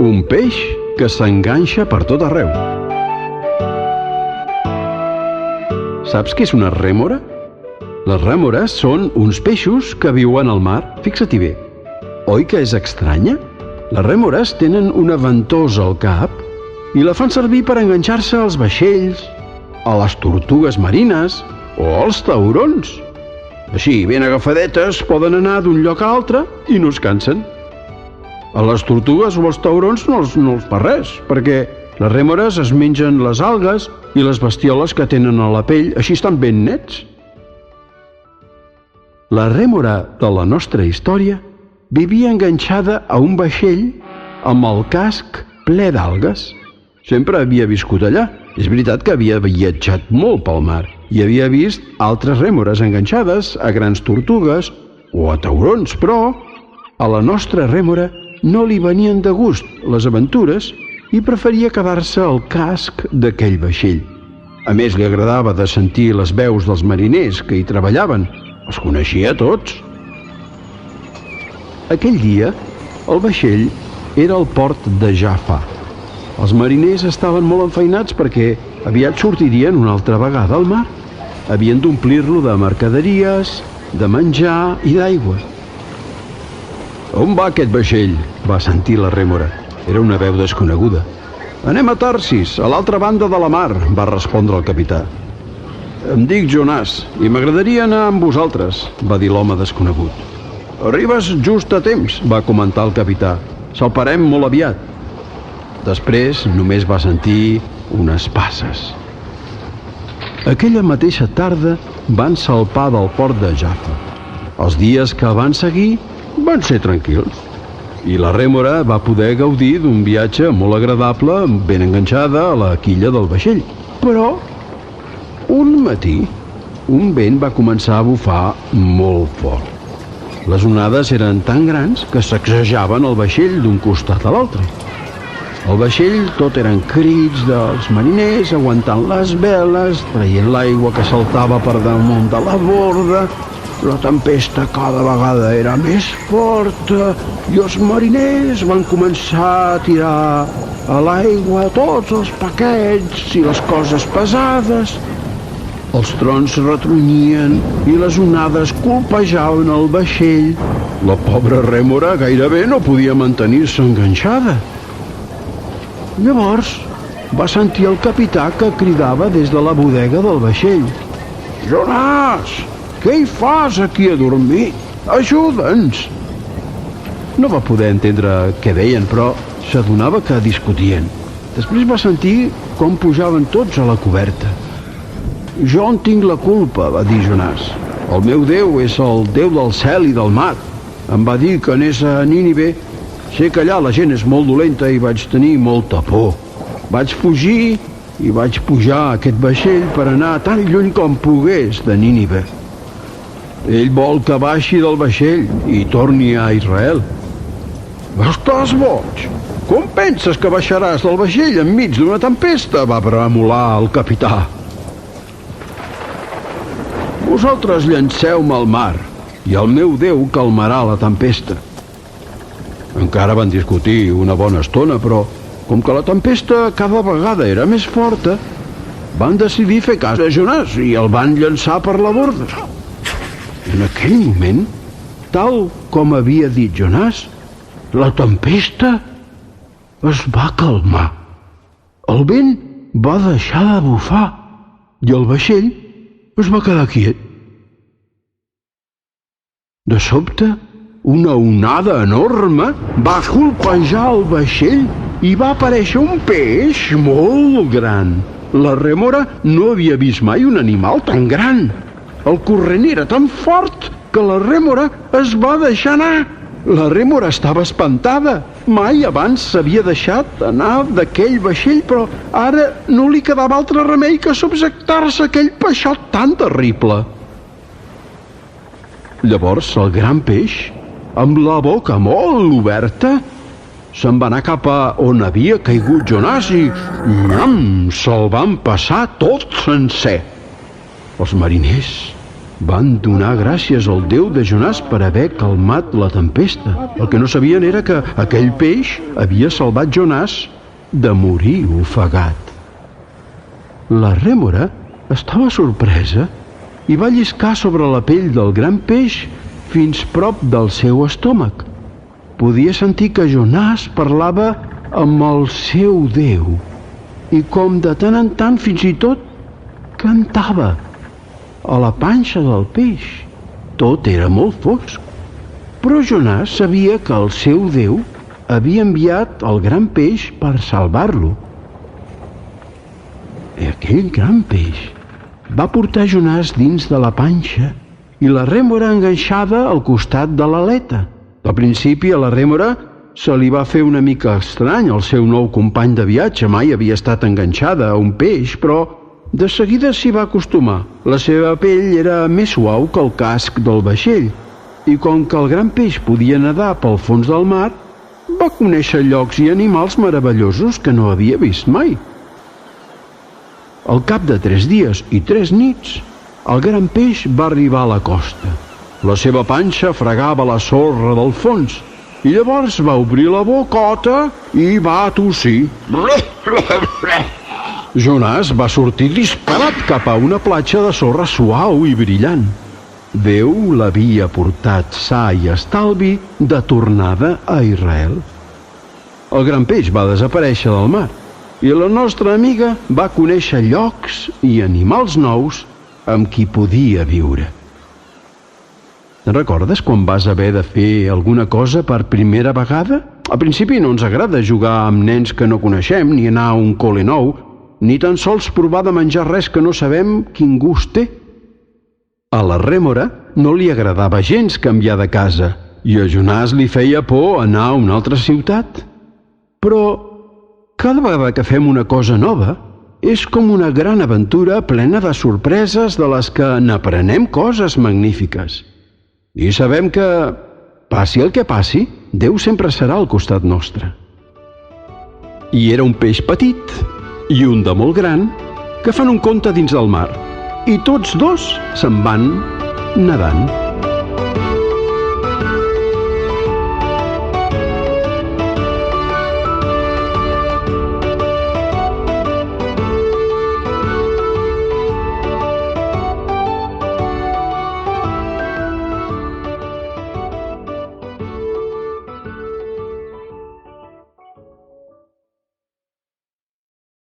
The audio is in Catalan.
Un peix que s'enganxa per tot arreu. Saps què és una rèmora? Les rèmores són uns peixos que viuen al mar. Fixa-t'hi bé. Oi que és estranya? Les rèmores tenen una ventosa al cap i la fan servir per enganxar-se als vaixells, a les tortugues marines o als taurons. Així, ben agafadetes, poden anar d'un lloc a altre i no es cansen. A les tortugues o als taurons no els fa res, perquè les rèmores es mengen les algues i les bestioles que tenen a la pell, així estan ben nets. La rèmora de la nostra història vivia enganxada a un vaixell amb el casc ple d'algues. Sempre havia viscut allà. És veritat que havia viatjat molt pel mar i havia vist altres rèmores enganxades a grans tortugues o a taurons, però a la nostra rèmora no li venien de gust les aventures i preferia quedar-se al casc d'aquell vaixell. A més, li agradava de sentir les veus dels mariners que hi treballaven. Els coneixia a tots. Aquell dia, el vaixell era al port de Jaffa. Els mariners estaven molt enfeinats perquè aviat sortirien una altra vegada al mar. Havien d'omplir-lo de mercaderies, de menjar i d'aigua. «On va aquest vaixell?», va sentir la rèmora. Era una veu desconeguda. «Anem a Tarsis, a l'altra banda de la mar», va respondre el capità. «Em dic Jonàs i m'agradaria anar amb vosaltres», va dir l'home desconegut. «Arribes just a temps», va comentar el capità. «Salparem molt aviat». Després només va sentir unes passes. Aquella mateixa tarda van salpar del port de Jaffa. Els dies que van seguir van ser tranquils i la rèmora va poder gaudir d'un viatge molt agradable ben enganxada a la quilla del vaixell. Però un matí un vent va començar a bufar molt fort. Les onades eren tan grans que sacsejaven el vaixell d'un costat a l'altre. El vaixell tot eren crits dels mariners aguantant les veles, traient l'aigua que saltava per damunt de la borda. La tempesta cada vegada era més forta i els mariners van començar a tirar a l'aigua tots els paquets i les coses pesades. Els trons retrunyien i les onades colpejaven el vaixell. La pobra rèmora gairebé no podia mantenir-se enganxada. Llavors va sentir el capità que cridava des de la bodega del vaixell. «Jonàs, què hi fas aquí adormit? Ajuda'ns!» No va poder entendre què deien, però s'adonava que discutien. Després va sentir com pujaven tots a la coberta. «Jo en tinc la culpa», va dir Jonàs. «El meu Déu és el Déu del cel i del mar. Em va dir que anés a Nínive. Sé que allà la gent és molt dolenta i vaig tenir molta por. Vaig fugir i vaig pujar a aquest vaixell per anar tan lluny com pogués de Nínive. Ell vol que baixi del vaixell i torni a Israel». «Estàs boig? Com penses que baixaràs del vaixell enmig d'una tempesta?», va bramolar el capità. «Vosaltres llanceu-me al mar i el meu Déu calmarà la tempesta». Encara van discutir una bona estona, però com que la tempesta cada vegada era més forta, van decidir fer cas a Jonàs i el van llançar per la borda. En aquell moment, tal com havia dit Jonàs, la tempesta es va calmar. El vent va deixar de bufar i el vaixell es va quedar quiet. De sobte, una onada enorme va colpejar el vaixell i va aparèixer un peix molt gran. La rèmora no havia vist mai un animal tan gran. El corrent era tan fort que la rèmora es va deixar anar. La rèmora estava espantada. Mai abans s'havia deixat anar d'aquell vaixell, però ara no li quedava altre remei que subjectar-se a aquell peixot tan terrible. Llavors el gran peix, amb la boca molt oberta, se'n va anar cap a on havia caigut Jonàs i se'l van passar tot sencer. Els mariners Van donar gràcies al déu de Jonàs per haver calmat la tempesta. El que no sabien era que aquell peix havia salvat Jonàs de morir ofegat. La rèmora estava sorpresa i va lliscar sobre la pell del gran peix fins prop del seu estómac. Podia sentir que Jonàs parlava amb el seu Déu i com de tant en tant fins i tot cantava a la panxa del peix. Tot era molt fosc, però Jonàs sabia que el seu Déu havia enviat el gran peix per salvar-lo. I aquell gran peix va portar Jonàs dins de la panxa i la rèmora enganxada al costat de l'aleta. Al principi a la rèmora se li va fer una mica estrany el seu nou company de viatge. Mai havia estat enganxada a un peix, però de seguida s'hi va acostumar. La seva pell era més suau que el casc del vaixell i com que el gran peix podia nedar pel fons del mar, va conèixer llocs i animals meravellosos que no havia vist mai. Al cap de 3 dies i 3 nits, el gran peix va arribar a la costa. La seva panxa fregava la sorra del fons i llavors va obrir la bocota i va tossir. Jonàs va sortir disparat cap a una platja de sorra suau i brillant. Déu l'havia portat sa i estalvi de tornada a Israel. El gran peix va desaparèixer del mar i la nostra amiga va conèixer llocs i animals nous amb qui podia viure. Te'n recordes quan vas haver de fer alguna cosa per primera vegada? Al principi no ens agrada jugar amb nens que no coneixem, ni anar a un col·le nou, ni tan sols provar de menjar res que no sabem quin gust té. A la rèmora no li agradava gens canviar de casa i a Jonàs li feia por anar a una altra ciutat. Però cada vegada que fem una cosa nova és com una gran aventura plena de sorpreses de les que n'aprenem coses magnífiques. I sabem que, passi el que passi, Déu sempre serà al costat nostre. I era un peix petit i un de molt gran que fan un conte dins del mar i tots dos se'n van nedant.